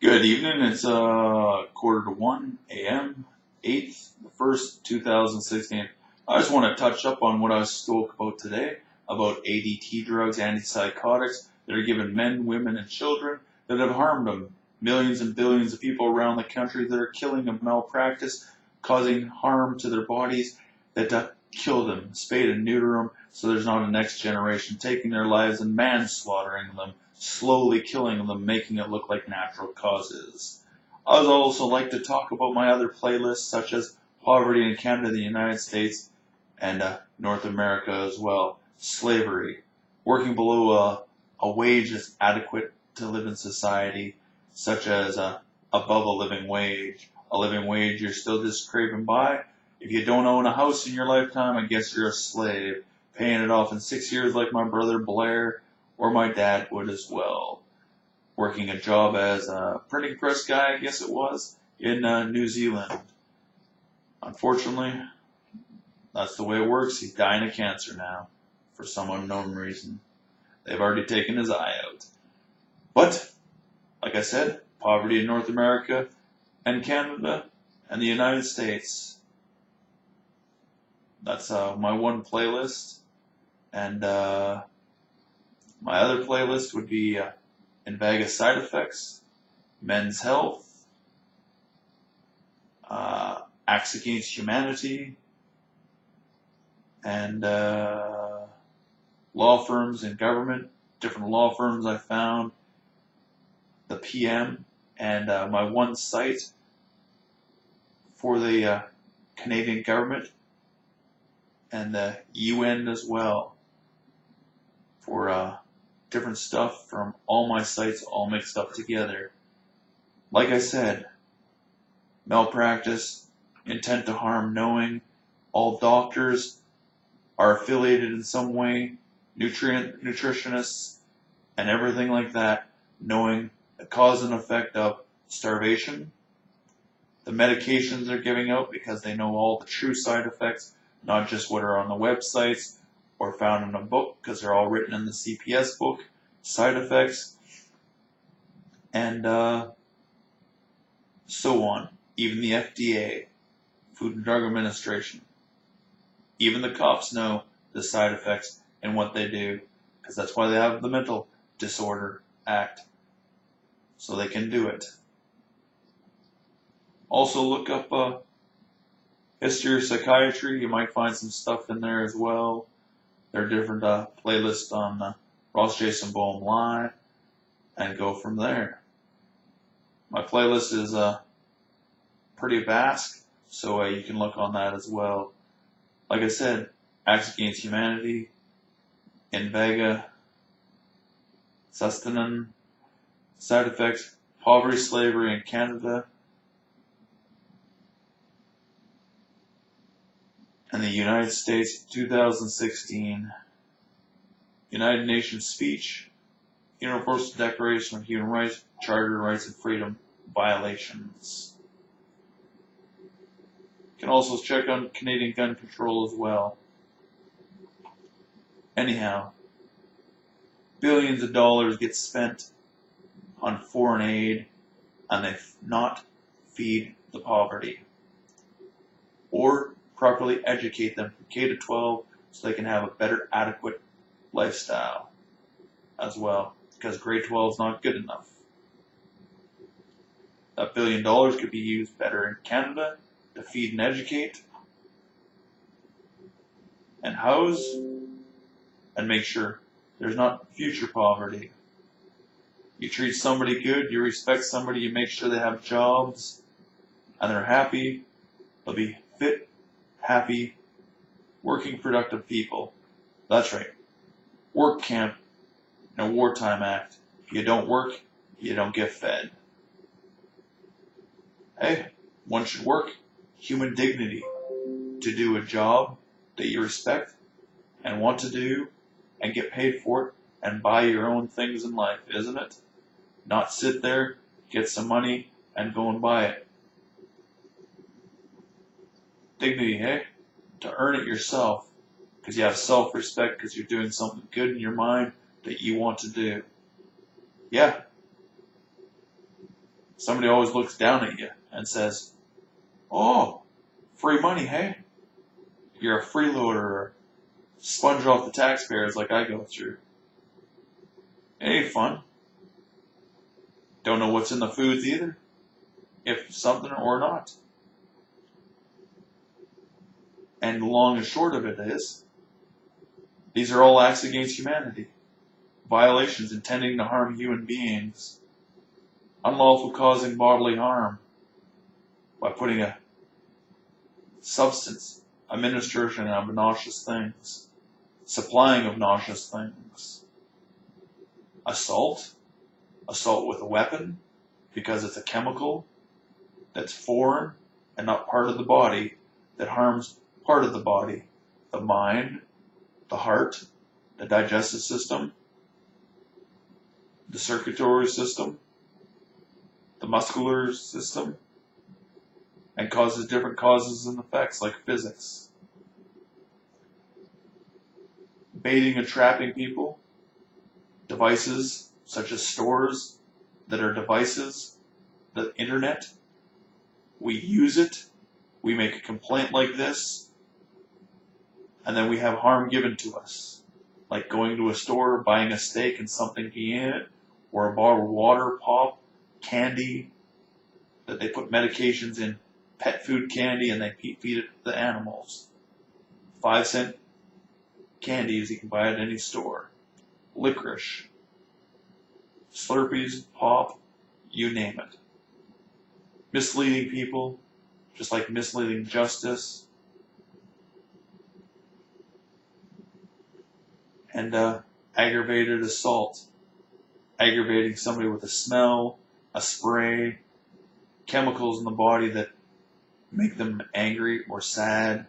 Good evening. It's 1:45 a.m. 8th, the 1st, 2016. I just want to touch up on what I spoke about today about ADT drugs, antipsychotics that are given men, women, and children that have harmed them. Millions and billions of people around the country that are killing of malpractice, causing harm to their bodies, that kill them, spade and neuter them, so there's not a next generation taking their lives and manslaughtering them, slowly killing them, making it look like natural causes. I would also like to talk about my other playlists, such as poverty in Canada, the United States, and North America as well. Slavery, working below a wage that's adequate to live in society, such as above a living wage. A living wage you're still just scraping by. If you don't own a house in your lifetime, I guess you're a slave, paying it off in 6 years like my brother Blair or my dad would as well. Working a job as a printing press guy, I guess it was, in New Zealand. Unfortunately, that's the way it works. He's dying of cancer now, for some unknown reason. They've already taken his eye out. But, like I said, poverty in North America and Canada and the United States. That's my one playlist. And my other playlist would be Invega Side Effects, Men's Health, Acts Against Humanity, and law firms and government, different law firms I found, the PM, and my one site for the Canadian government and the UN as well, for different stuff from all my sites all mixed up together. Like I said, malpractice, intent to harm, knowing all doctors are affiliated in some way, nutritionists, and everything like that, knowing the cause and effect of starvation, the medications they're giving out because they know all the true side effects, not just what are on the websites or found in a book, because they're all written in the CPS book, side effects, and so on. Even the FDA, Food and Drug Administration. Even the cops know the side effects and what they do, because that's why they have the Mental Disorder Act, so they can do it. Also look up history or psychiatry. You might find some stuff in there as well. There are different playlists on Ross Jason Boehm Live, and go from there. My playlist is pretty vast, so you can look on that as well. Like I said, Acts Against Humanity, Invega, Sustanon, Side Effects, Poverty, Slavery in Canada, and the United States, 2016, United Nations Speech, Universal Declaration of Human Rights, Charter of Rights and Freedom violations. You can also check on Canadian gun control as well. Anyhow, billions of dollars get spent on foreign aid, and they not feed the poverty, or properly educate them from K to 12 so they can have a better, adequate lifestyle as well, because grade 12 is not good enough. That $1 billion could be used better in Canada to feed and educate and house and make sure there's not future poverty. You treat somebody good, you respect somebody, you make sure they have jobs and they're happy, they'll be fit, happy, working, productive people. That's right. Work camp, no wartime act. If you don't work, you don't get fed. Hey, one should work. Human dignity to do a job that you respect and want to do and get paid for it and buy your own things in life, isn't it? Not sit there, get some money, and go and buy it. Dignity, hey? To earn it yourself, because you have self-respect, because you're doing something good in your mind that you want to do. Yeah. somebody always looks down at you and says, "Oh, free money, hey? You're a freeloader or sponge off the taxpayers like I go through. It ain't fun. Don't know what's in the foods either, if something or not." And the long and short of it is, these are all acts against humanity, violations intending to harm human beings, unlawful causing bodily harm by putting a substance, administration of nauseous things, supplying of nauseous things, assault with a weapon because it's a chemical that's foreign and not part of the body that harms part of the body, the mind, the heart, the digestive system, the circulatory system, the muscular system, and causes different causes and effects like physics. Baiting and trapping people, devices such as stores that are devices, the internet, we use it, we make a complaint like this, and then we have harm given to us, like going to a store, buying a steak and something being in it, or a bottle of water, pop, candy, that they put medications in pet food candy and they feed it to the animals. 5-cent candies you can buy at any store. Licorice, Slurpees, pop, you name it. Misleading people, just like misleading justice. And aggravated assault, aggravating somebody with a smell, a spray, chemicals in the body that make them angry or sad,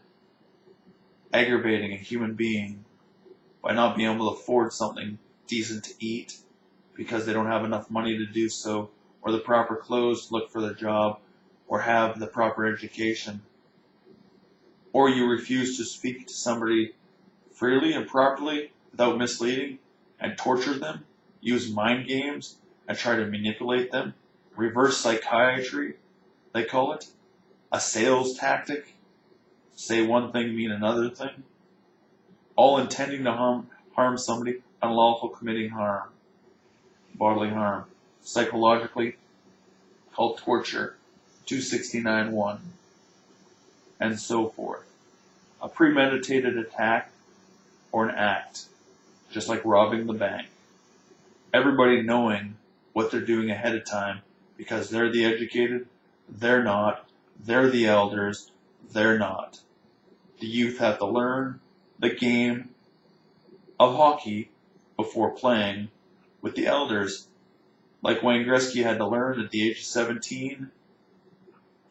aggravating a human being by not being able to afford something decent to eat because they don't have enough money to do so, or the proper clothes to look for their job, or have the proper education. Or you refuse to speak to somebody freely and properly without misleading and torture them, use mind games and try to manipulate them, reverse psychiatry, they call it, a sales tactic, say one thing, mean another thing, all intending to harm somebody, unlawful committing harm, bodily harm, psychologically called torture, 269.1, and so forth. A premeditated attack or an act, just like robbing the bank. Everybody knowing what they're doing ahead of time because they're the educated, they're not, they're the elders, they're not. The youth have to learn the game of hockey before playing with the elders. Like Wayne Gretzky had to learn at the age of 17.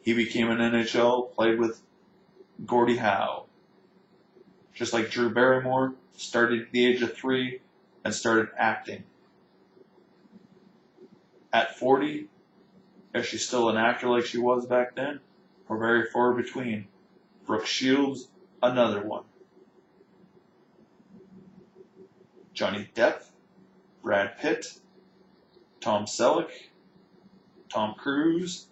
He became an NHL, played with Gordie Howe. Just like Drew Barrymore started at the age of 3 and started acting. At 40, is she still an actor like she was back then? Or very far between. Brooke Shields, another one. Johnny Depp, Brad Pitt, Tom Selleck, Tom Cruise,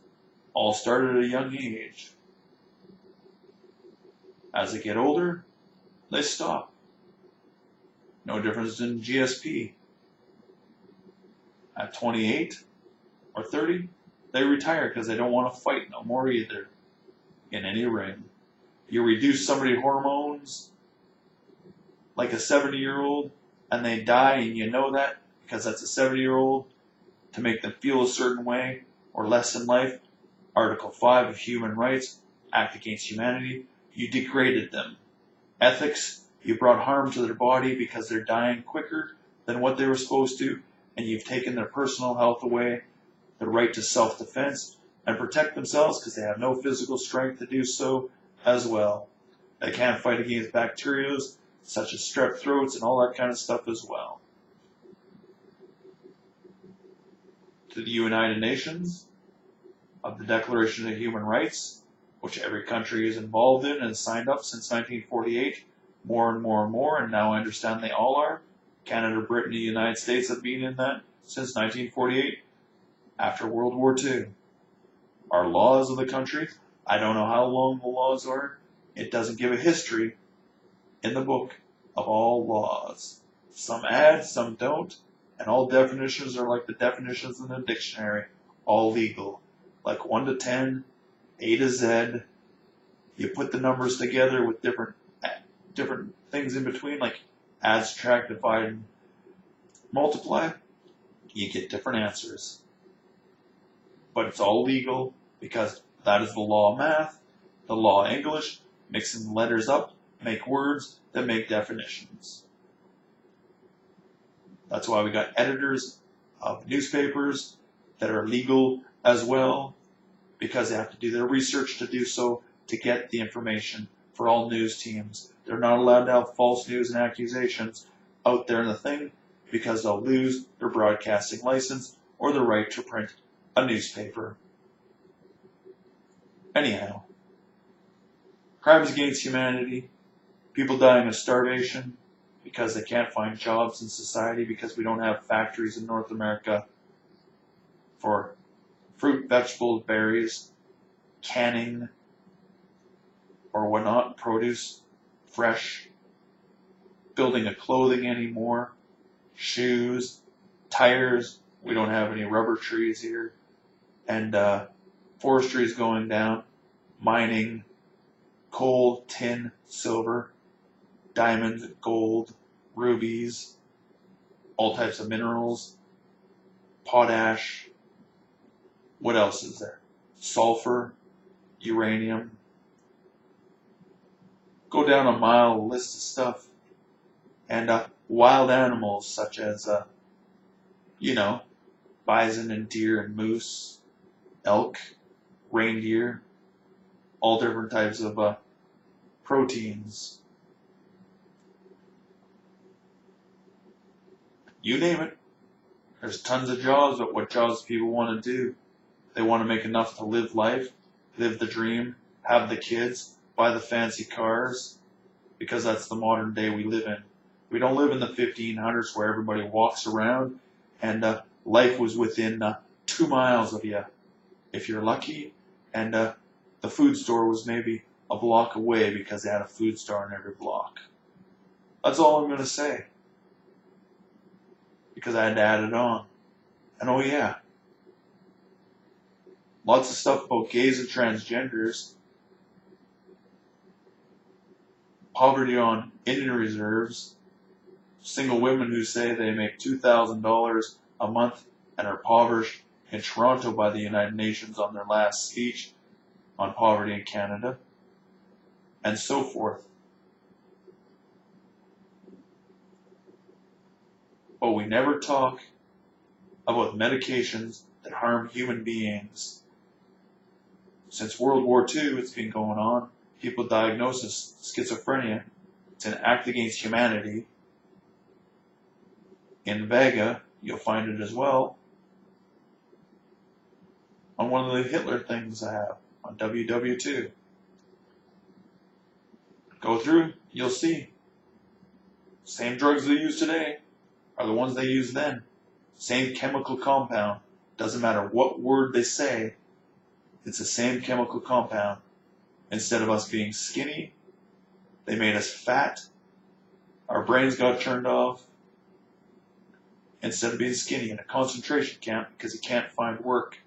all started at a young age. As they get older, they stop. No difference in GSP. At 28 or 30, they retire because they don't want to fight no more either in any ring. You reduce somebody's hormones like a 70-year-old and they die and you know that because that's a 70-year-old to make them feel a certain way or less in life. Article 5 of Human Rights, Act Against Humanity, you degraded them. Ethics, you brought harm to their body because they're dying quicker than what they were supposed to, and you've taken their personal health away, the right to self-defense, and protect themselves because they have no physical strength to do so as well. They can't fight against bacteria such as strep throats and all that kind of stuff as well. To the United Nations, of the Declaration of Human Rights, which every country is involved in and signed up since 1948, more and more and more, and now I understand they all are. Canada, Britain, the United States have been in that since 1948, after World War II. Our laws of the country, I don't know how long the laws are. It doesn't give a history in the book of all laws. Some add, some don't, and all definitions are like the definitions in the dictionary, all legal. Like 1 to 10, A to Z. You put the numbers together with different things in between, like add, subtract, divide, and multiply. You get different answers. But it's all legal because that is the law of math, the law of English, mixing letters up, make words that make definitions. That's why we got editors of newspapers that are legal as well, because they have to do their research to do so to get the information for all news teams. They're not allowed to have false news and accusations out there in the thing because they'll lose their broadcasting license or the right to print a newspaper. Anyhow, crimes against humanity, people dying of starvation because they can't find jobs in society because we don't have factories in North America for fruit, vegetables, berries, canning, or whatnot, produce, fresh, building of clothing anymore, shoes, tires. We don't have any rubber trees here, and forestry is going down, mining, coal, tin, silver, diamonds, gold, rubies, all types of minerals, potash. What else is there? Sulfur, uranium. Go down a mile list of stuff. And wild animals such as, bison and deer and moose, elk, reindeer, all different types of proteins. You name it. There's tons of jobs, but what jobs people want to do? They want to make enough to live life, live the dream, have the kids, buy the fancy cars, because that's the modern day we live in. We don't live in the 1500s where everybody walks around and life was within 2 miles of you, if you're lucky, and the food store was maybe a block away because they had a food store in every block. That's all I'm going to say, because I had to add it on. And oh yeah, lots of stuff about gays and transgenders, poverty on Indian reserves, single women who say they make $2,000 a month and are impoverished in Toronto by the United Nations on their last speech on poverty in Canada, and so forth. But we never talk about medications that harm human beings. Since World War II, it's been going on. People diagnosed with schizophrenia. It's an act against humanity. In Vega, you'll find it as well. On one of the Hitler things I have, on WW2. Go through, you'll see. Same drugs they use today are the ones they used then. Same chemical compound. Doesn't matter what word they say, it's the same chemical compound. Instead of us being skinny, they made us fat. Our brains got turned off. Instead of being skinny in a concentration camp because you can't find work.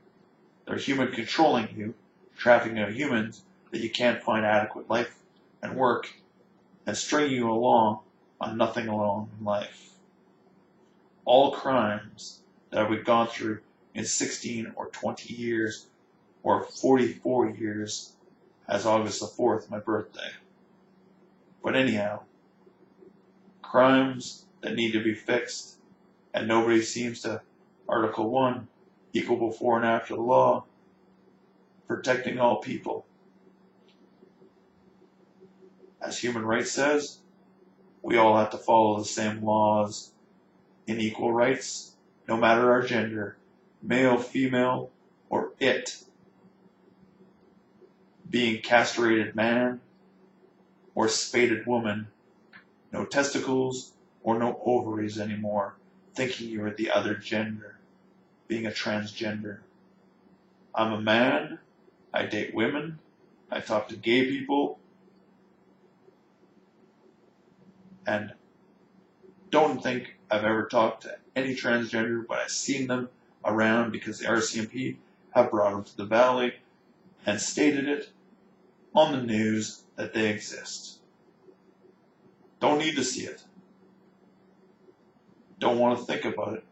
They're human controlling you, trafficking of humans that you can't find adequate life and work, and stringing you along on nothing alone in life. All crimes that we've gone through in 16 or 20 years or 44 years as August the 4th, my birthday. But anyhow, crimes that need to be fixed, and nobody seems to. Article 1, equal before and after the law, protecting all people. As human rights says, we all have to follow the same laws in equal rights, no matter our gender, male, female, or it. Being castrated man or spaded woman, no testicles or no ovaries anymore, thinking you're the other gender, being a transgender. I'm a man I date women. I talk to gay people. And don't think I've ever talked to any transgender, but I've seen them around because the RCMP have brought them to the Valley and stated it on the news that they exist. Don't need to see it. Don't want to think about it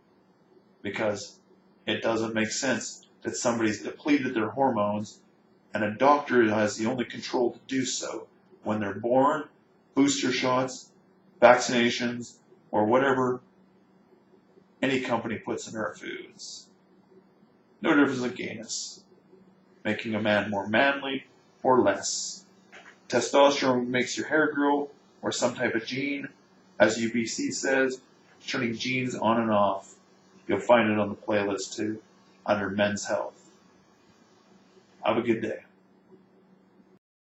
because it doesn't make sense that somebody's depleted their hormones and a doctor has the only control to do so when they're born, booster shots, vaccinations, or whatever any company puts in our foods. No difference in gayness. Making a man more manly or less. Testosterone makes your hair grow, or some type of gene, as UBC says, turning genes on and off. You'll find it on the playlist too, under Men's Health. Have a good day.